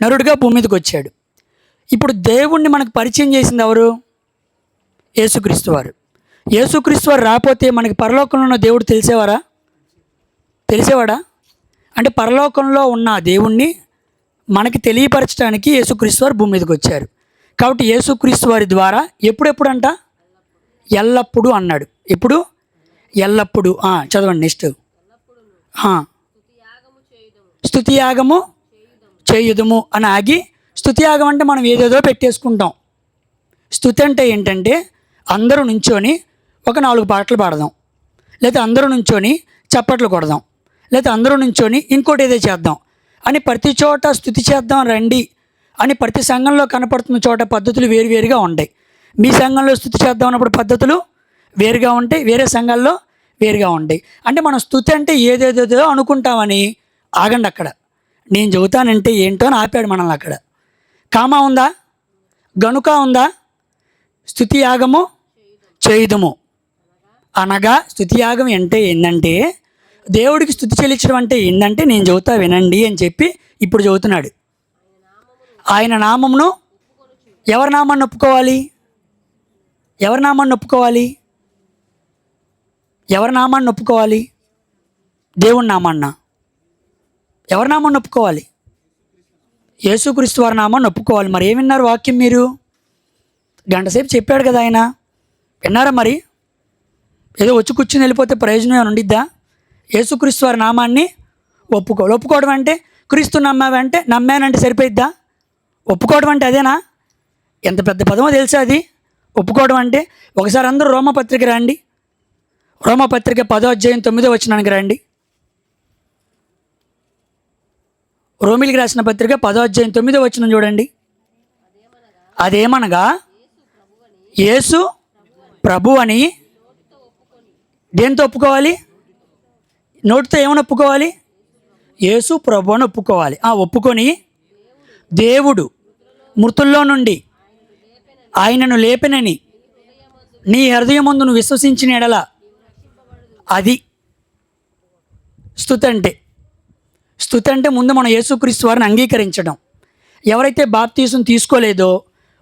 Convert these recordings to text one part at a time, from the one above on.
నరుడిగా భూమి మీదకి వచ్చాడు. ఇప్పుడు దేవుణ్ణి మనకు పరిచయం చేసింది ఎవరు? యేసుక్రీస్తు వారు. యేసుక్రీస్తు వారు రాకపోతే మనకి పరలోకంలో ఉన్న దేవుడు తెలిసేవాడా? అంటే పరలోకంలో ఉన్న దేవుణ్ణి మనకి తెలియపరచడానికి యేసుక్రీస్తు వారు భూమి మీదకి వచ్చారు. కాబట్టి యేసుక్రీస్తు వారి ద్వారా ఎప్పుడెప్పుడంట? ఎల్లప్పుడూ అన్నాడు. ఎప్పుడు? ఎల్లప్పుడూ. చదవండి నెక్స్ట్. స్తుతియాగము చేయుదుము అని ఆగి, స్తుతియాగం అంటే మనం ఏదేదో పెట్టేసుకుంటాం. స్తుతి అంటే ఏంటంటే అందరూ నుంచొని ఒక 4 పాటలు పాడదాం, లేదా అందరూ నుంచొని చప్పట్లు కొడదాం, లేదా అందరూ నుంచొని ఇంకోటి ఏదో చేద్దాం అని ప్రతి చోట స్తుతి చేద్దాం రండి అని ప్రతి సంఘంలో కనపడుతున్న చోట పద్ధతులు వేరువేరుగా ఉంటాయి. మీ సంఘంలో స్తుతి చేద్దాం అన్నప్పుడు పద్ధతులు వేరుగా ఉంటాయి, వేరే సంఘాల్లో వేరుగా ఉంటాయి. అంటే మనం స్తుతి అంటే ఏదేదో అనుకుంటామని ఆగండి. అక్కడ నేను చెబుతానంటే ఏంటో అని ఆపాడు మనల్ని. అక్కడ కామా ఉందా? గనుక ఉందా? స్తుతియాగము చేయుదుము అనగా స్తుతియాగం అంటే ఏంటంటే దేవుడికి స్తుతి చెల్లించడం అంటే ఏంటంటే నేను చెబుతా వినండి అని చెప్పి ఇప్పుడు చెబుతున్నాడు. ఆయన నామమును ఎవరి నామాన్ని ఒప్పుకోవాలి? ఎవరి నామాన్ని ఒప్పుకోవాలి? ఎవరి నామాన్ని ఒప్పుకోవాలి? దేవుని నామాన్న? ఎవరి నామాన్ని ఒప్పుకోవాలి? యేసుక్రీస్తు వారి నామాన్ని ఒప్పుకోవాలి. మరి ఏం విన్నారు వాక్యం? మీరు గంటసేపు చెప్పాడు కదా ఆయన, విన్నారా? మరి ఏదో వచ్చి కూర్చుని వెళ్ళిపోతే ప్రయోజనం ఏమైనా ఉండిద్దా? యేసుక్రీస్తు వారి నామాన్ని ఒప్పుకోవడం అంటే క్రీస్తు నమ్మావంటే నమ్మానంటే సరిపోయిద్దా? ఒప్పుకోవడం అంటే అదేనా? ఎంత పెద్ద పదమో తెలుసా అది ఒప్పుకోవడం అంటే. ఒకసారి అందరూ రోమపత్రిక రండి. రోమపత్రిక 10వ అధ్యాయం 9వ వచనానికి రండి. రోమిలికి రాసిన పత్రిక 10వ అధ్యాయం 9వ వచనం చూడండి. అదేమనగా యేసు ప్రభు అని దేంతో ఒప్పుకోవాలి? నోటితో ఏమని ఒప్పుకోవాలి? యేసు ప్రభు అని ఒప్పుకోవాలి. ఒప్పుకొని దేవుడు మృతుల్లో నుండి ఆయనను లేపెనని నీ హృదయమందు నువ్వు విశ్వసించిన ఎడల అది స్తుతి అంటే. స్తుతి అంటే ముందు మనం యేసుక్రీస్తు వారిని అంగీకరించడం. ఎవరైతే బాప్తీసం తీసుకోలేదో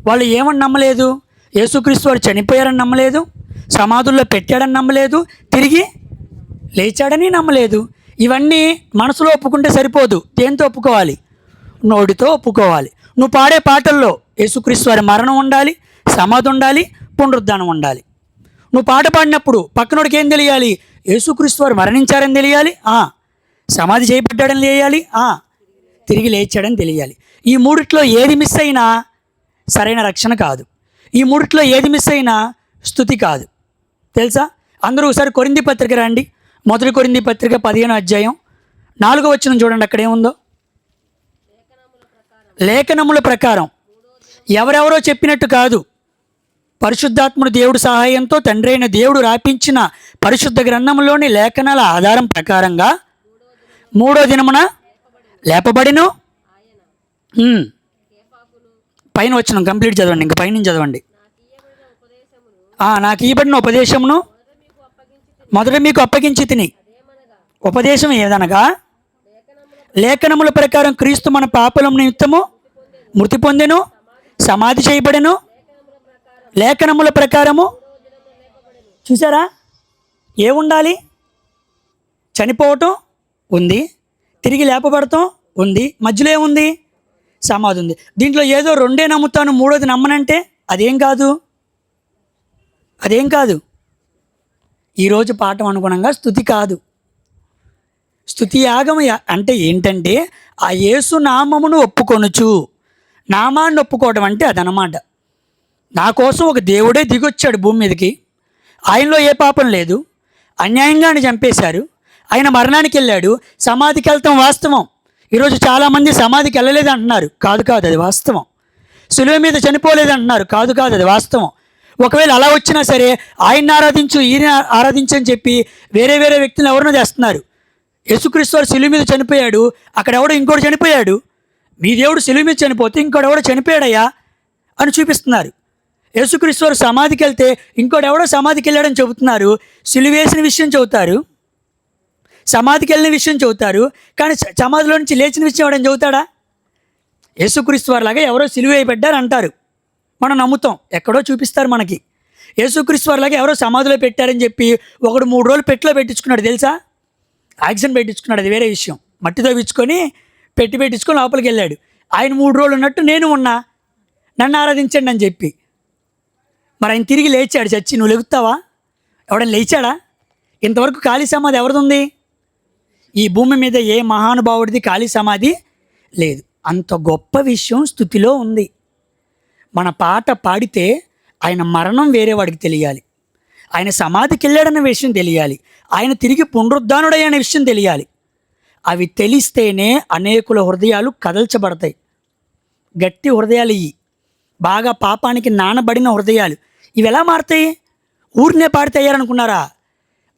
వాళ్ళు ఏమని నమ్మలేదు? యేసుక్రీస్తు వారు చనిపోయారని నమ్మలేదు, సమాధుల్లో పెట్టాడని నమ్మలేదు, తిరిగి లేచాడని నమ్మలేదు. ఇవన్నీ మనసులో ఒప్పుకుంటే సరిపోదు. దేంతో ఒప్పుకోవాలి? నోటితో ఒప్పుకోవాలి. నువ్వు పాడే పాటల్లో యేసుక్రీస్తు వారి మరణం ఉండాలి, సమాధి ఉండాలి, పునరుద్ధానం ఉండాలి. నువ్వు పాట పాడినప్పుడు పక్కనోడికి ఏం తెలియాలి? యేసుక్రీస్తు వారు మరణించారని తెలియాలి, సమాధి చేయబడ్డాడని తెలియాలి, తిరిగి లేచాడని తెలియాలి. ఈ మూడిట్లో ఏది మిస్ అయినా సరైన రక్షణ కాదు. ఈ మూడిట్లో ఏది మిస్ అయినా స్తుతి కాదు. తెలుసా? అందరూ ఒకసారి కొరింథీ పత్రిక రండి. 1 కొరింథీ పత్రిక 15వ అధ్యాయం 4వ వచనం చూడండి. అక్కడ ఏముందో? లేఖనముల ప్రకారం ఎవరెవరో చెప్పినట్టు కాదు, పరిశుద్ధాత్ముడు దేవుడు సహాయంతో తండ్రి అయిన దేవుడు రాపించిన పరిశుద్ధ గ్రంథంలోని లేఖనాల ఆధారం ప్రకారంగా 3వ దినమున లేపబడిను. పైన వచ్చిన కంప్లీట్ చదవండి, ఇంకా పైన చదవండి. నాకు ఇవ్వబడిన ఉపదేశమును మొదట మీకు అప్పగించి తిని. ఉపదేశం ఏదనగా లేఖనముల ప్రకారం క్రీస్తు మన పాపల నిమిత్తము మృతి పొందెను, సమాధి చేయబడెను. లేఖనముల ప్రకారము చూసారా? ఏముండాలి? చనిపోవటం ఉంది, తిరిగి లేపబడటం ఉంది, మధ్యలో ఏముంది? సమాధి ఉంది. దీంట్లో ఏదో 2 నమ్ముతాను, 3వది నమ్మనంటే అదేం కాదు. ఈరోజు పాఠం అనుగుణంగా స్తుతి కాదు. స్తుతి యాగం అంటే ఏంటంటే ఆ యేసు నామమును ఒప్పుకొనుచు. నామాన్ని ఒప్పుకోవడం అంటే అదనమాట. నా కోసం ఒక దేవుడే దిగొచ్చాడు భూమి మీదకి. ఆయనలో ఏ పాపం లేదు, అన్యాయంగా చంపేశారు. ఆయన మరణానికి వెళ్ళాడు, సమాధికి వెళ్తాం వాస్తవం. ఈరోజు చాలామంది సమాధికి వెళ్ళలేదు అంటున్నారు. కాదు, అది వాస్తవం. సులువ మీద చనిపోలేదు అంటున్నారు. కాదు, అది వాస్తవం. ఒకవేళ అలా వచ్చినా సరే ఆయన్ని ఆరాధించు, ఈయన ఆరాధించు అని చెప్పి వేరే వ్యక్తులను ఎవరినో చేస్తున్నారు. యేసుక్రీస్తు వారు సిలువ మీద చనిపోయాడు, అక్కడ ఎవడో ఇంకోటి చనిపోయాడు. మీ దేవుడు సిలువ మీద చనిపోతే ఇంకోటి ఎవడో చనిపోయాడయ్యా అని చూపిస్తున్నారు. యేసుక్రీస్తు వారు సమాధికి వెళ్తే ఇంకోటి ఎవడో సమాధికి వెళ్ళాడని చెబుతున్నారు. సిలువ వేసిన విషయం చెబుతారు, సమాధికి వెళ్ళిన విషయం చెబుతారు, కానీ సమాధిలో నుంచి లేచిన విషయం ఎవడని చెబుతాడా? యేసుక్రీస్తు వారిలాగా ఎవరో సిలువ వేయబడ్డారు అంటారు, మనం నమ్ముతాం. ఎక్కడో చూపిస్తారు మనకి. యేసుక్రీస్తు వారిలాగా ఎవరో సమాధిలో పెట్టారని చెప్పి ఒకడు 3 రోజులు పెట్టిలో పెట్టించుకున్నాడు తెలుసా. ఆక్సిజన్ పెట్టించుకున్నాడు, అది వేరే విషయం. మట్టితో విచ్చుకొని పెట్టించుకొని లోపలికి వెళ్ళాడు. ఆయన 3 రోజులు ఉన్నట్టు నేను ఉన్నా, నన్ను ఆరాధించండి అని చెప్పి. మరి ఆయన తిరిగి లేచాడు చచ్చి. నువ్వు లెగుతావా? ఎవడైనా లేచాడా? ఇంతవరకు ఖాళీ సమాధి ఎవరిది ఉంది? ఈ భూమి మీద ఏ మహానుభావుడిది ఖాళీ సమాధి లేదు. అంత గొప్ప విషయం స్తుతిలో ఉంది. మన పాట పాడితే ఆయన మరణం వేరే వాడికి తెలియాలి, ఆయన సమాధికి వెళ్ళాడన్న విషయం తెలియాలి, ఆయన తిరిగి పునరుద్ధానుడయ్యనే విషయం తెలియాలి. అవి తెలిస్తేనే అనేకుల హృదయాలు కదల్చబడతాయి. గట్టి హృదయాలు ఇవి, బాగా పాపానికి నానబడిన హృదయాలు. ఇవి ఎలా మారుతాయి? ఊరినే పాడితే అయ్యారనుకున్నారా?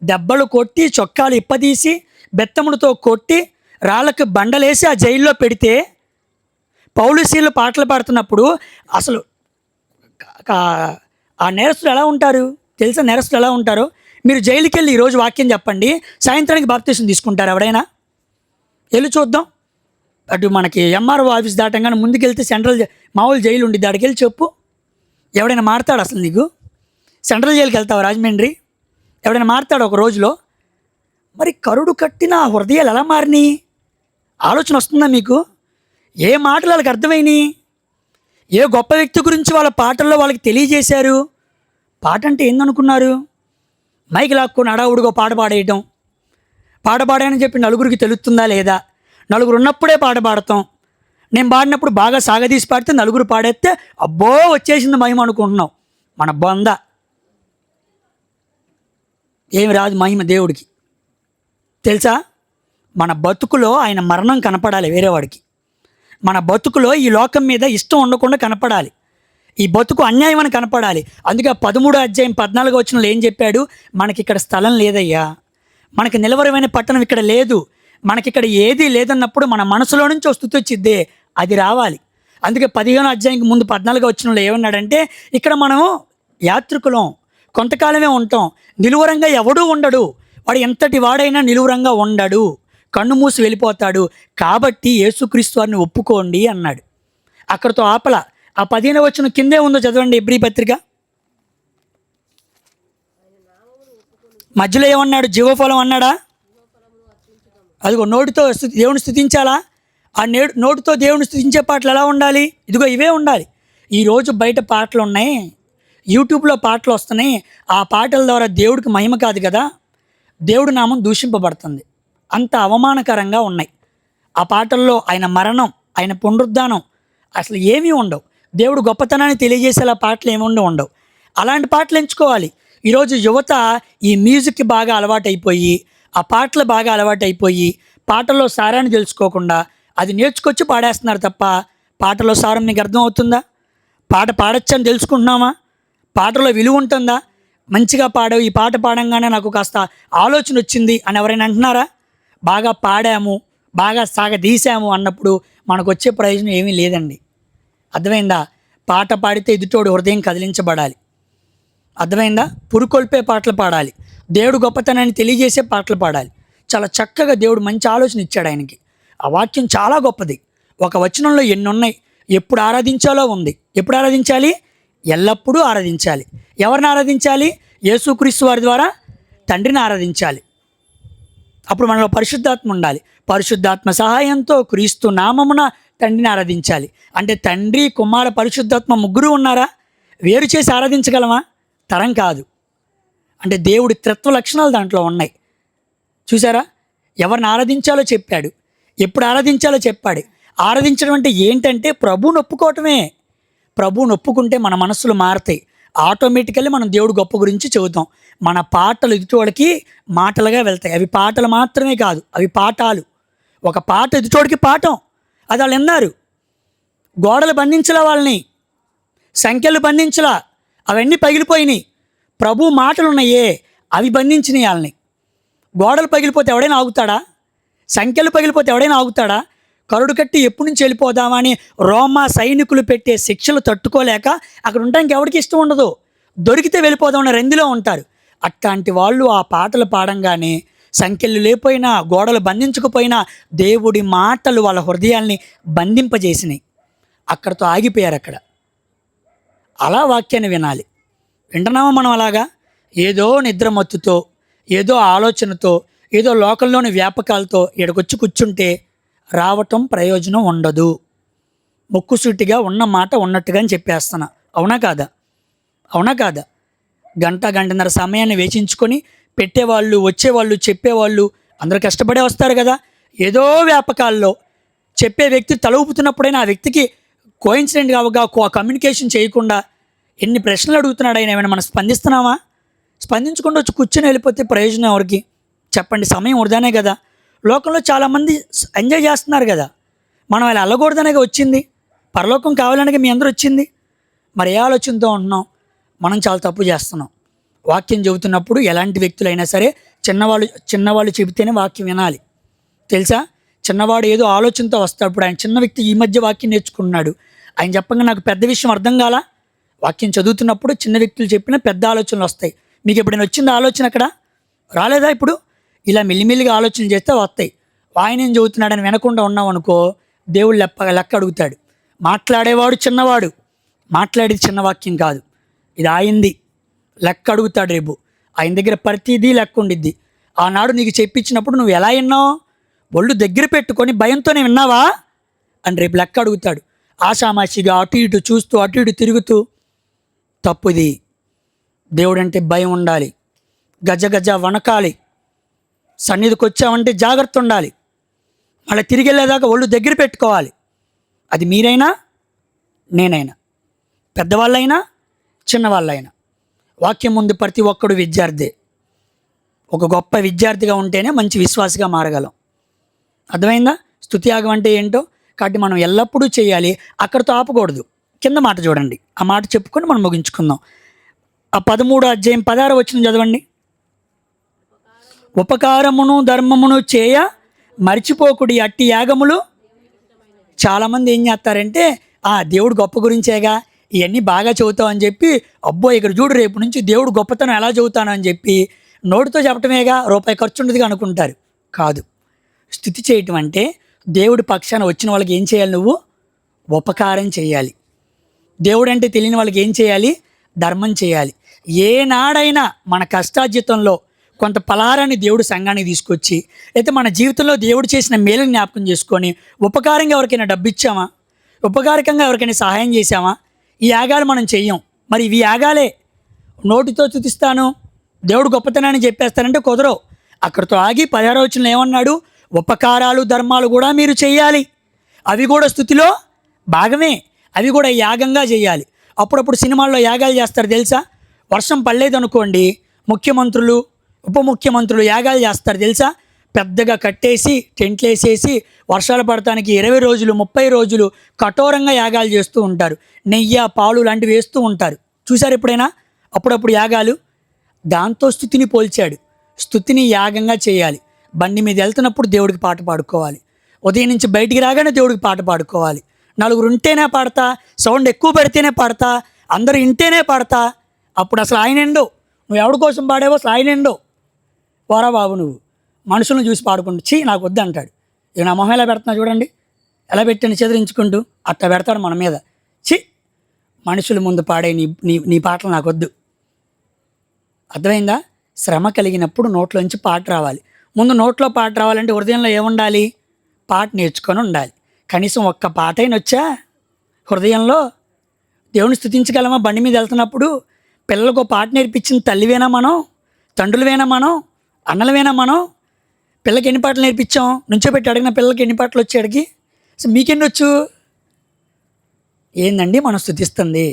దెబ్బలు కొట్టి, చొక్కాలు ఇప్పదీసి, బెత్తముడితో కొట్టి, రాళ్ళకు బండలేసి ఆ జైల్లో పెడితే పౌలుసీలు పాటలు పాడుతున్నప్పుడు అసలు ఆ నేరస్తులు ఎలా ఉంటారు తెలుసా? నేరస్తులు ఎలా ఉంటారో మీరు జైలుకి వెళ్ళి ఈరోజు వాక్యం చెప్పండి, సాయంత్రానికి బాప్తీసం తీసుకుంటారు ఎవడైనా? వెళ్ళి చూద్దాం. అటు మనకి ఎంఆర్ఓ ఆఫీస్ దాటంగానే ముందుకెళ్తే సెంట్రల్ మామూలు జైలు ఉండి దాడికి వెళ్ళి చెప్పు, ఎవడైనా మారుతాడు అసలు? నీకు సెంట్రల్ జైలుకి వెళ్తావు రాజమండ్రి, ఎవడైనా మారుతాడు ఒక రోజులో? మరి కరుడు కట్టిన హృదయాలు ఎలా మారినాయి? ఆలోచన వస్తుందా మీకు? ఏ మాటలు వాళ్ళకి అర్థమైనాయి? ఏ గొప్ప వ్యక్తి గురించి వాళ్ళ పాటల్లో వాళ్ళకి తెలియజేశారు? పాట అంటే ఏందనుకున్నారు? మైకి లాక్కొని అడావుడిగో పాట పాడేయటం. పాట పాడానని చెప్పి నలుగురికి తెలుస్తుందా లేదా? నలుగురు ఉన్నప్పుడే పాట పాడతాం. నేను పాడినప్పుడు బాగా సాగదీసి పాడితే నలుగురు పాడేస్తే అబ్బో వచ్చేసింది మహిమ అనుకుంటున్నాం. మన బొంద. ఏమి రాదు మహిమ దేవుడికి. తెలుసా? మన బతుకులో ఆయన మరణం కనపడాలి వేరేవాడికి. మన బతుకులో ఈ లోకం మీద ఇష్టం ఉండకుండా కనపడాలి. ఈ బతుకు అన్యాయం అని కనపడాలి. అందుకే 13వ అధ్యాయం 14వ వచనంలో ఏం చెప్పాడు? మనకి ఇక్కడ స్థలం లేదయ్యా, మనకి నిలవరమైన పట్టణం ఇక్కడ లేదు, మనకిక్కడ ఏదీ లేదన్నప్పుడు మన మనసులో నుంచి స్తుతి వచ్చిద్దే, అది రావాలి. అందుకే 15వ అధ్యాయంకి ముందు 14వ వచనంలో ఏమన్నాడంటే, ఇక్కడ మనం యాత్రికులం, కొంతకాలమే ఉంటాం, నిలువరంగా ఎవడూ ఉండడు, వాడు ఎంతటి వాడైనా నిలువరంగా ఉండడు, కన్ను మూసి వెళ్ళిపోతాడు. కాబట్టి యేసుక్రీస్తు వారిని ఒప్పుకోండి అన్నాడు. అక్కడితో ఆపల. ఆ 15వ వచనం కిందే ఉందో చదవండి, ఎబ్రీ పత్రిక. మధ్యలో ఏమన్నాడు? జీవఫలం అన్నాడా? అదిగో నోటితో దేవుని స్తుతించాలా? ఆ నోటితో దేవుని స్తుతించే పాటలు ఎలా ఉండాలి? ఇదిగో ఇవే ఉండాలి. ఈరోజు బయట పాటలు ఉన్నాయి, యూట్యూబ్లో పాటలు వస్తున్నాయి. ఆ పాటల ద్వారా దేవుడికి మహిమ కాదు కదా, దేవుడి నామం దూషింపబడుతుంది. అంత అవమానకరంగా ఉన్నాయి ఆ పాటల్లో. ఆయన మరణం, ఆయన పునరుద్ధానం అసలు ఏమీ ఉండవు. దేవుడు గొప్పతనాన్ని తెలియజేసేలా పాటలు ఏమి ఉండవు. అలాంటి పాటలు ఎంచుకోవాలి. ఈరోజు యువత ఈ మ్యూజిక్కి బాగా అలవాటైపోయి, ఆ పాటలు బాగా అలవాటైపోయి, పాటల్లో సారాన్ని తెలుసుకోకుండా అది నేర్చుకొచ్చి పాడేస్తున్నారు తప్ప పాటలో సారం మీకు అర్థమవుతుందా? పాట పాడొచ్చని తెలుసుకుంటున్నామా? పాటలో విలువ ఉంటుందా? మంచిగా పాడావు, ఈ పాట పాడంగానే నాకు కాస్త ఆలోచన వచ్చింది అని ఎవరైనా అంటున్నారా? బాగా పాడాము, బాగా సాగదీశాము అన్నప్పుడు మనకు వచ్చే ప్రయోజనం ఏమీ లేదండి. అర్థమైందా? పాట పాడితే ఎదుటోడు హృదయం కదిలించబడాలి. అర్థమైందా? పురుకొల్పే పాటలు పాడాలి, దేవుడు గొప్పతనాన్ని తెలియజేసే పాటలు పాడాలి. చాలా చక్కగా దేవుడు మంచి ఆలోచన ఇచ్చాడు ఆయనకి. ఆ వాక్యం చాలా గొప్పది. ఒక వచనంలో ఎన్ని ఉన్నాయి. ఎప్పుడు ఆరాధించాలో ఉంది. ఎప్పుడు ఆరాధించాలి? ఎల్లప్పుడూ ఆరాధించాలి. ఎవరిని ఆరాధించాలి? యేసుక్రీస్తు వారి ద్వారా తండ్రిని ఆరాధించాలి. అప్పుడు మనలో పరిశుద్ధాత్మ ఉండాలి. పరిశుద్ధాత్మ సహాయంతో క్రీస్తు నామమున తండ్రిని ఆరాధించాలి. అంటే తండ్రి, కుమార, పరిశుద్ధాత్మ ముగ్గురు ఉన్నారా? వేరు చేసి ఆరాధించగలమా? తరం కాదు. అంటే దేవుడి త్రిత్వ లక్షణాలు దాంట్లో ఉన్నాయి. చూసారా? ఎవరిని ఆరాధించాలో చెప్పాడు, ఎప్పుడు ఆరాధించాలో చెప్పాడు. ఆరాధించడం అంటే ఏంటంటే ప్రభువుని ఒప్పుకోవటమే. ప్రభువుని ఒప్పుకుంటే మన మనస్సులు మారుతాయి. ఆటోమేటికల్లీ మనం దేవుడు గొప్ప గురించి చెబుతాం. మన పాటలు ఎదుటోడికి మాటలుగా వెళ్తాయి. అవి పాటలు మాత్రమే కాదు, అవి పాఠాలు. ఒక పాట ఎదుటోడికి పాఠం. అది వాళ్ళు విన్నారు. గోడలు బంధించలా, వాళ్ళని సంఖ్యలు బంధించలా, అవన్నీ పగిలిపోయినాయి. ప్రభు మాటలు ఉన్నాయే అవి బంధించినాయి వాళ్ళని. గోడలు పగిలిపోతే ఎవడైనా ఆగుతాడా? సంఖ్యలు పగిలిపోతే ఎవడైనా ఆగుతాడా? కరుడు కట్టి ఎప్పటి నుంచి వెళ్ళిపోదామా అని రోమా సైనికులు పెట్టే శిక్షలు తట్టుకోలేక అక్కడ ఉండడానికి ఎవరికి ఇష్టం ఉండదు. దొరికితే వెళ్ళిపోదామని రెందులో ఉంటారు. అట్లాంటి వాళ్ళు ఆ పాటలు పాడంగానే సంఖ్యలు లేకపోయినా, గోడలు బంధించకపోయినా దేవుడి మాటలు వాళ్ళ హృదయాల్ని బంధింపజేసినాయి. అక్కడితో ఆగిపోయారు అక్కడ. అలా వాక్యాన్ని వినాలి. వింటున్నామా మనం అలాగా? ఏదో నిద్రమత్తుతో, ఏదో ఆలోచనతో, ఏదో లోకంలోని వ్యాపకాలతో ఇక్కడికొచ్చి కూర్చుంటే రావటం ప్రయోజనం ఉండదు. ముక్కుసూటిగా ఉన్న మాట ఉన్నట్టుగా అని చెప్పేస్తున్నా. అవునా కాదా? అవునా కాదా? గంటన్నర సమయాన్ని వేచించుకొని పెట్టేవాళ్ళు, వచ్చేవాళ్ళు, చెప్పేవాళ్ళు అందరూ కష్టపడే వస్తారు కదా. ఏదో వ్యాపకాల్లో చెప్పే వ్యక్తి తల ఊపుతున్నప్పుడైనా ఆ వ్యక్తికి కోయిన్సిడెంట్గా కమ్యూనికేషన్ చేయకుండా ఎన్ని ప్రశ్నలు అడుగుతున్నాడు ఆయన, ఏమైనా మనం స్పందిస్తున్నామా? స్పందించకుండా వచ్చి కూర్చొని వెళ్ళిపోతే ప్రయోజనం ఎవరికి చెప్పండి? సమయం వృధానే కదా. లోకంలో చాలామంది ఎంజాయ్ చేస్తున్నారు కదా, మనం అలా వెళ్ళకూడదనేగా వచ్చింది. పరలోకం కావాలనగా మీ అందరూ వచ్చింది. మరి ఏ ఆలోచనతో ఉంటున్నాం? మనం చాలా తప్పు చేస్తున్నాం. వాక్యం చెబుతున్నప్పుడు ఎలాంటి వ్యక్తులైనా సరే చిన్నవాళ్ళు చెబితేనే వాక్యం వినాలి. తెలుసా? చిన్నవాడు ఏదో ఆలోచనతో వస్తాడు. ఇప్పుడు ఆయన చిన్న వ్యక్తి ఈ మధ్య వాక్యం నేర్చుకున్నాడు. ఆయన చెప్పంగా నాకు పెద్ద విషయం అర్థం కాలా? వాక్యం చదువుతున్నప్పుడు చిన్న వ్యక్తులు చెప్పిన పెద్ద ఆలోచనలు వస్తాయి. మీకు ఎప్పుడైనా వచ్చింది ఆలోచన అక్కడ? రాలేదా? ఇప్పుడు ఇలా మెల్లిమెల్లిగా ఆలోచనలు చేస్తే వస్తాయి. ఆయన ఏం చదువుతున్నాడని వినకుండా ఉన్నాం అనుకో, దేవుడు లెక్క అడుగుతాడు. మాట్లాడేవాడు చిన్నవాడు, మాట్లాడేది చిన్న వాక్యం కాదు, ఇది ఆయింది, లెక్క అడుగుతాడు రేపు. ఆయన దగ్గర ప్రతిదీ లెక్క ఉండిద్ది. ఆనాడు నీకు చెప్పించినప్పుడు నువ్వు ఎలా విన్నావు? ఒళ్ళు దగ్గర పెట్టుకొని భయంతోనే విన్నావా అని రేపు లెక్క అడుగుతాడు. ఆషామాషిగా అటు ఇటు చూస్తూ అటు ఇటు తిరుగుతూ తప్పుది. దేవుడంటే భయం ఉండాలి, గజ వణకాలి, సన్నిధికి వచ్చామంటే జాగ్రత్త ఉండాలి, మళ్ళీ తిరిగి వెళ్ళేదాకా ఒళ్ళు దగ్గర పెట్టుకోవాలి. అది మీరైనా నేనైనా, పెద్దవాళ్ళైనా చిన్నవాళ్ళైనా. వాక్యం ముందు ప్రతి ఒక్కడు విద్యార్థి. ఒక గొప్ప విద్యార్థిగా ఉంటేనే మంచి విశ్వాసిగా మారగలం. అర్థమైందా? స్తుతియాగం అంటే ఏంటో. కాబట్టి మనం ఎల్లప్పుడూ చేయాలి, అక్కడితో ఆపకూడదు. కింద మాట చూడండి, ఆ మాట చెప్పుకొని మనం ముగించుకుందాం. ఆ 13వ అధ్యాయం 16వ వచనం చదవండి. ఉపకారమును ధర్మమును చేయ మర్చిపోకుడి అట్టి యాగములు. చాలామంది ఏం చేస్తారంటే దేవుడు గొప్ప గురించేగా ఇవన్నీ బాగా చదువుతావు అని చెప్పి, అబ్బో ఇక్కడ చూడు రేపు నుంచి దేవుడు గొప్పతనం ఎలా చదువుతాను అని చెప్పి నోటితో చెప్పటమేగా, రూపాయి ఖర్చు ఉండదుగా అనుకుంటారు. కాదు. స్తుతి చేయటం అంటే దేవుడి పక్షాన వచ్చిన వాళ్ళకి ఏం చేయాలి? నువ్వు ఉపకారం చేయాలి. దేవుడు అంటే తెలియని వాళ్ళకి ఏం చేయాలి? ధర్మం చేయాలి. ఏనాడైనా మన కష్టార్జితంలో కొంత పలారాన్ని దేవుడు సంఘానికి తీసుకొచ్చి, అయితే మన జీవితంలో దేవుడు చేసిన మేలుని జ్ఞాపకం చేసుకొని ఉపకారంగా ఎవరికైనా డబ్బు ఇచ్చామా? ఉపకారకంగా ఎవరికైనా సహాయం చేశామా? ఈ యాగాలు మనం చెయ్యం. మరి ఇవి యాగాలే. నోటితో స్తుతిస్తాను, దేవుడు గొప్పతనాన్ని చెప్పేస్తానంటే కుదరవు. అక్కడితో ఆగి 16వ వచనంలో ఏమన్నాడు? ఉపకారాలు ధర్మాలు కూడా మీరు చేయాలి. అవి కూడా స్తుతిలో భాగమే, అవి కూడా యాగంగా చేయాలి. అప్పుడప్పుడు సినిమాల్లో యాగాలు చేస్తారు తెలుసా? వర్షం పడలేదు అనుకోండి, ముఖ్యమంత్రులు ఉప ముఖ్యమంత్రులు యాగాలు చేస్తారు తెలుసా? పెద్దగా కట్టేసి టెంట్లు వేసేసి వర్షాలు పడటానికి 20 రోజులు 30 రోజులు కఠోరంగా యాగాలు చేస్తూ ఉంటారు. నెయ్యి పాలు లాంటివి వేస్తూ ఉంటారు. చూసారు ఎప్పుడైనా? అప్పుడప్పుడు యాగాలు. దాంతో స్తుతిని పోల్చాడు. స్తుతిని యాగంగా చేయాలి. బండి మీద వెళ్తున్నప్పుడు దేవుడికి పాట పాడుకోవాలి. ఉదయం నుంచి బయటికి రాగానే దేవుడికి పాట పాడుకోవాలి. నలుగురు ఉంటేనే పాడతా, సౌండ్ ఎక్కువ పెడితేనే పాడతా, అందరూ ఇంటేనే పాడతా. అప్పుడు అసలు ఆయన ఎండో, నువ్వు ఎవరి కోసం పాడేవో అసలు ఆయన ఎండో. పోరా బాబు, నువ్వు మనుషులను చూసి పాడుకుంటూ చీ నాకు వద్దు అంటాడు. ఇక నా మొహం ఎలా పెడుతున్నా చూడండి, ఎలా పెట్టండి చెదిరించుకుంటూ అట్లా పెడతాడు మన మీద. చీ, మనుషుల ముందు పాడే నీ పాటలు నాకు వద్దు. అర్థమైందా? శ్రమ కలిగినప్పుడు నోట్లోంచి పాట రావాలి. ముందు నోట్లో పాట రావాలంటే హృదయంలో ఏముండాలి? పాట నేర్చుకొని ఉండాలి. కనీసం ఒక్క పాట అయినా వచ్చా హృదయంలో? దేవుని స్తుతించగలమా? బండి మీద వెళ్తున్నప్పుడు పిల్లలకు పాట నేర్పించిన తల్లివేనా మనం? తండ్రులవేనా మనం? అన్నలవేనా మనం? పిల్లకి ఎన్ని పాటలు నేర్పించాం? నుంచోబెట్టి అడిగిన పిల్లలకి ఎన్ని పాటలు వచ్చాడికి? అసలు మీకెన్ని వచ్చు? ఏందండి మనం స్తుతిస్తుంది?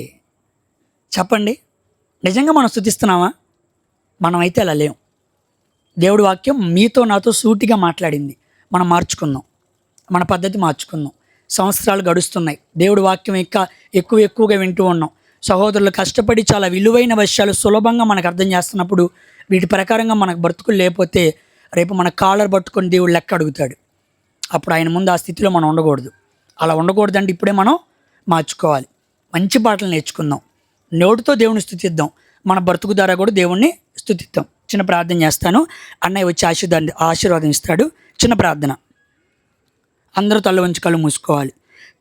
చెప్పండి, నిజంగా మనం స్తుతిస్తున్నామా? మనమైతే అలా లేం. దేవుడి వాక్యం మీతో నాతో సూటిగా మాట్లాడింది. మనం మార్చుకుందాం, మన పద్ధతి మార్చుకుందాం. సంవత్సరాలు గడుస్తున్నాయి, దేవుడి వాక్యం ఎక్కువగా వింటూ ఉన్నాం. సహోదరులు కష్టపడి చాలా విలువైన విషయాలు సులభంగా మనకు అర్థం చేస్తున్నప్పుడు వీటి ప్రకారంగా మనకు బ్రతుకులు లేకపోతే రేపు మన కాలర్ పట్టుకొని దేవుడు లెక్క అడుగుతాడు. అప్పుడు ఆయన ముందు ఆ స్థితిలో మనం ఉండకూడదు. అలా ఉండకూడదంటే ఇప్పుడే మనం మార్చుకోవాలి. మంచి పాటలు నేర్చుకుందాం, నోటితో దేవుని స్తుతిద్దాం, మన బ్రతుకు ద్వారా కూడా దేవుణ్ణి స్తుతిద్దాం. చిన్న ప్రార్థన చేస్తాను, అన్నయ్య వచ్చి ఆశీర్వాదం ఇస్తాడు. చిన్న ప్రార్థన. అందరూ తల వంచి కళ్ళు మూసుకోవాలి.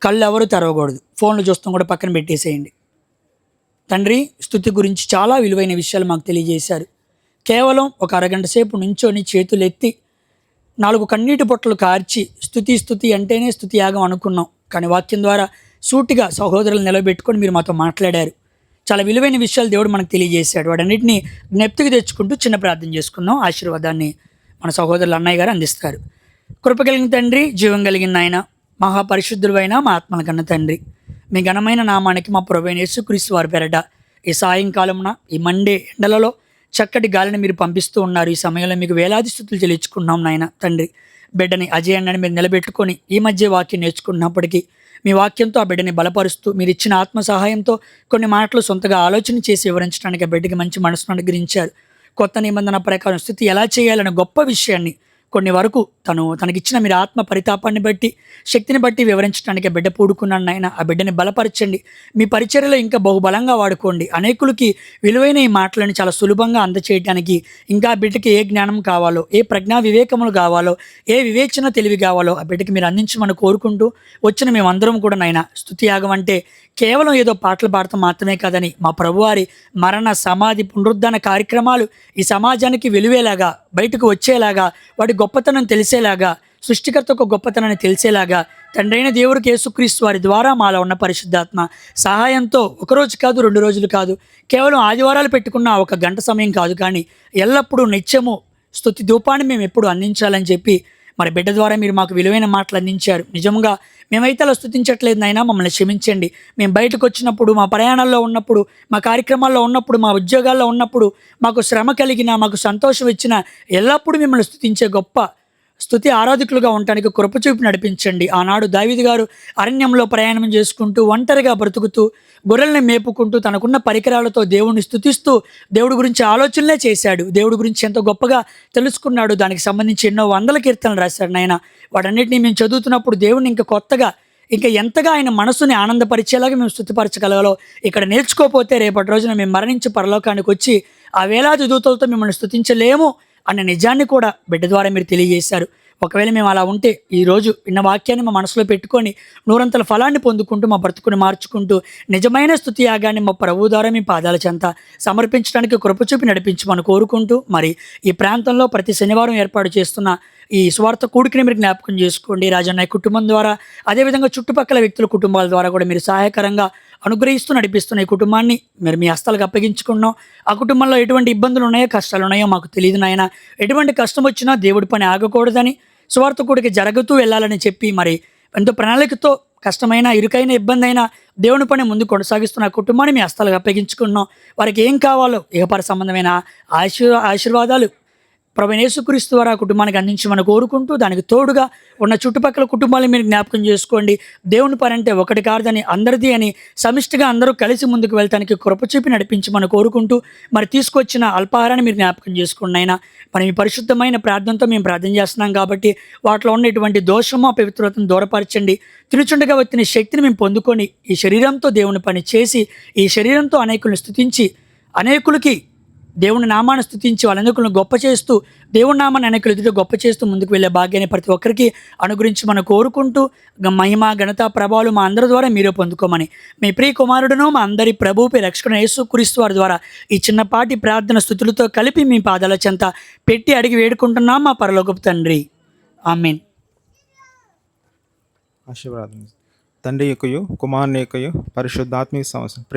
కళ్ళు ఎవరు తెరవకూడదు. ఫోన్లు చూస్తాం కూడా పక్కన పెట్టేసేయండి. తండ్రి, స్తుతి గురించి చాలా విలువైన విషయాలు మాకు తెలియజేశారు. కేవలం ఒక అరగంట సేపు నుంచొని చేతులు ఎత్తి 4 కన్నీటి బొట్టలు కార్చి స్తుతి అంటేనే స్తుతి యాగం అనుకున్నాం. కానీ వాక్యం ద్వారా సూటిగా సహోదరులు నిలబెట్టుకొని మీరు మాతో మాట్లాడారు. చాలా విలువైన విషయాలు దేవుడు మనకు తెలియజేశాడు. వాటన్నిటిని జ్ఞప్తికి తెచ్చుకుంటూ చిన్న ప్రార్థన చేసుకుందాం. ఆశీర్వాదాన్ని మన సహోదరులు అన్నయ్య గారు అందిస్తారు. కృప కలిగిన తండ్రి, జీవం కలిగిన ఆయన, మహాపరిశుద్ధులైన మా ఆత్మల కన్న తండ్రి, మీ ఘనమైన నామానికి మా ప్రభువైన యేసుక్రీస్తు వారి పేరట ఈ సాయంకాలమున ఈ మండే ఎండలలో చక్కటి గాలిని మీరు పంపిస్తూ ఉన్నారు. ఈ సమయంలో మీకు వేలాది స్తుతులు చెల్లించుకున్నాం నాయన తండ్రి. బిడ్డని అజయ్ అన్నని మీరు నిలబెట్టుకొని ఈ మధ్య వాక్యం నేర్చుకున్నప్పటికీ మీ వాక్యంతో ఆ బిడ్డని బలపరుస్తూ మీరు ఇచ్చిన ఆత్మ సహాయంతో కొన్ని మాటలు సొంతగా ఆలోచన చేసి వివరించడానికి ఆ బిడ్డకి మంచి మనసును అనుగ్రహించారు. కొత్త నిబంధన ప్రకారం స్థితి ఎలా చేయాలనే గొప్ప విషయాన్ని కొన్ని వరకు తనకిచ్చిన మీరు ఆత్మ పరితాపాన్ని బట్టి, శక్తిని బట్టి వివరించడానికి ఆ బిడ్డ పూడుకున్నాను నాయన. ఆ బిడ్డని బలపరచండి. మీ పరిచర్యలో ఇంకా బహుబలంగా వాడుకోండి. అనేకులకి విలువైన ఈ మాటలను చాలా సులభంగా అందచేయడానికి ఇంకా ఆ బిడ్డకి ఏ జ్ఞానం కావాలో, ఏ ప్రజ్ఞా వివేకములు కావాలో, ఏ వివేచన తెలివి కావాలో ఆ బిడ్డకి మీరు అందించమని కోరుకుంటూ వచ్చిన మేమందరం కూడా నాయన, స్తుతి యాగం అంటే కేవలం ఏదో పాటలు పాడటం మాత్రమే కాదని, మా ప్రభువారి మరణ, సమాధి, పునరుద్ధరణ కార్యక్రమాలు ఈ సమాజానికి వెలువేలాగా, బయటకు వచ్చేలాగా, వాటి గొప్పతనం తెలిసేలాగా, సృష్టికర్త ఒక గొప్పతనాన్ని తెలిసేలాగా తండ్రైన దేవుడికి యేసుక్రీస్తు వారి ద్వారా మాలో ఉన్న పరిశుద్ధాత్మ సహాయంతో ఒకరోజు కాదు, 2 రోజులు కాదు, కేవలం ఆదివారాలు పెట్టుకున్న ఒక గంట సమయం కాదు, కానీ ఎల్లప్పుడూ నిత్యము స్తుతి ధూపాన్ని మేము ఎప్పుడు అందించాలని చెప్పి మరి బిడ్డ ద్వారా మీరు మాకు విలువైన మాటలు అందించారు. నిజంగా మేమైతే అలా స్తుతించట్లేదు నాయనా, మమ్మల్ని క్షమించండి. మేము బయటకు వచ్చినప్పుడు, మా ప్రయాణాల్లో ఉన్నప్పుడు, మా కార్యక్రమాల్లో ఉన్నప్పుడు, మా ఉద్యోగాల్లో ఉన్నప్పుడు, మాకు శ్రమ కలిగిన, మాకు సంతోషం ఇచ్చిన ఎల్లప్పుడూ మిమ్మల్ని స్తుతించే గొప్ప స్తుతి ఆరాధకులుగా ఉండటానికి కృప చూపి నడిపించండి. ఆనాడు దావీదు గారు అరణ్యంలో ప్రయాణం చేసుకుంటూ, ఒంటరిగా బ్రతుకుతూ, గొర్రెల్ని మేపుకుంటూ, తనకున్న పరికరాలతో దేవుణ్ణి స్తుతిస్తూ దేవుడి గురించి ఆలోచనలే చేశాడు. దేవుడి గురించి ఎంతో గొప్పగా తెలుసుకున్నాడు. దానికి సంబంధించి ఎన్నో వందల కీర్తనలు రాశాడు నాయన. వాటన్నిటిని మేము చదువుతున్నప్పుడు దేవుడిని ఇంకా కొత్తగా, ఇంకా ఎంతగా ఆయన మనసుని ఆనందపరిచేలాగా మేము స్తుతిపరచగలగలో ఇక్కడ నేర్చుకోకపోతే రేపటి రోజున మేము మరణించి పరలోకానికి వచ్చి ఆ వేలాది దూతలతో మిమ్మల్ని స్తుతించలేము అన్న నిజాన్ని కూడా బిడ్డ ద్వారా మీరు తెలియజేశారు. ఒకవేళ మేము అలా ఉంటే ఈరోజు విన్న వాక్యాన్ని మా మనసులో పెట్టుకొని 100 ఫలాన్ని పొందుకుంటూ మా బ్రతుకుని మార్చుకుంటూ నిజమైన స్తుతి యాగాన్ని మా ప్రభు ద్వారా మీ పాదాల చెంత సమర్పించడానికి కృప చూపి నడిపించమని కోరుకుంటూ, మరి ఈ ప్రాంతంలో ప్రతి శనివారం ఏర్పాటు చేస్తున్న ఈ స్వార్థ కూడికని మీరు జ్ఞాపకం చేసుకోండి. రాజన్నయ్య కుటుంబం ద్వారా, అదేవిధంగా చుట్టుపక్కల వ్యక్తుల కుటుంబాల ద్వారా కూడా మీరు సహాయకరంగా అనుగ్రహిస్తూ నడిపిస్తున్న ఈ కుటుంబాన్ని మీరు మీ హస్తాలకు అప్పగించుకున్నాం. ఆ కుటుంబంలో ఎటువంటి ఇబ్బందులు ఉన్నాయో, కష్టాలు ఉన్నాయో మాకు తెలియదు నాయన. ఎటువంటి కష్టం వచ్చినా దేవుడి పని ఆగకూడదని, స్వార్థ కూడికి జరుగుతూ వెళ్ళాలని చెప్పి మరి ఎంతో ప్రణాళికతో కష్టమైన, ఇరుకైన, ఇబ్బంది అయినా దేవుని పని ముందు కొనసాగిస్తున్న కుటుంబాన్ని మీ హస్తాలకు అప్పగించుకున్నాం. వారికి ఏం కావాలో ఇహపర సంబంధమైన ఆశీర్వాదాలు ప్రభువైన యేసుక్రీస్తు ద్వారా కుటుంబానికి అందించమని కోరుకుంటూ, దానికి తోడుగా ఉన్న చుట్టుపక్కల కుటుంబాలను మీరు జ్ఞాపకం చేసుకోండి. దేవుని పని అంటే ఒకటి కాదని, అందరిది అని సమిష్టిగా అందరూ కలిసి ముందుకు వెళ్తానికి కృప చూపి నడిపించమని కోరుకుంటూ, మరి తీసుకొచ్చిన అల్పాహారాన్ని మీరు జ్ఞాపకం చేసుకోండి అయినా. మరి మీ పరిశుద్ధమైన ప్రార్థనతో మేము ప్రార్థన చేస్తున్నాం కాబట్టి వాటిలో ఉన్నటువంటి దోషము, అపవిత్రతను దూరపరచండి. తినుచుండగా వచ్చిన శక్తిని మేము పొందుకొని ఈ శరీరంతో దేవుని పని చేసి, ఈ శరీరంతో అనేకులను స్తుతించి, అనేకులకి దేవుని నామాన్ని స్తుతించి వాళ్ళందరికీ గొప్ప చేస్తూ, దేవుని నామాన్ని అనేకులు ఎదుట గొప్ప చేస్తూ ముందుకు వెళ్ళే భాగ్యాన్ని ప్రతి ఒక్కరికి అనుగ్రహించి మనం కోరుకుంటూ, మహిమ, ఘనత, ప్రభావాలు మా అందరి ద్వారా మీరే పొందుకోమని మీ ప్రియ కుమారుడును మా అందరి ప్రభువుపై రక్షకుడు యేసుక్రీస్తు వారి ద్వారా ఈ చిన్నపాటి ప్రార్థన స్తుతులతో కలిపి మీ పాదాల చెంత పెట్టి అడిగి వేడుకుంటున్నాం మా పరలోకపు తండ్రి. ఆమేన్. ఆశీర్వాదం. తండ్రి యొక్కయు కుమారుని యొక్కయు పరిశుద్ధాత్మిక సంవత్సరం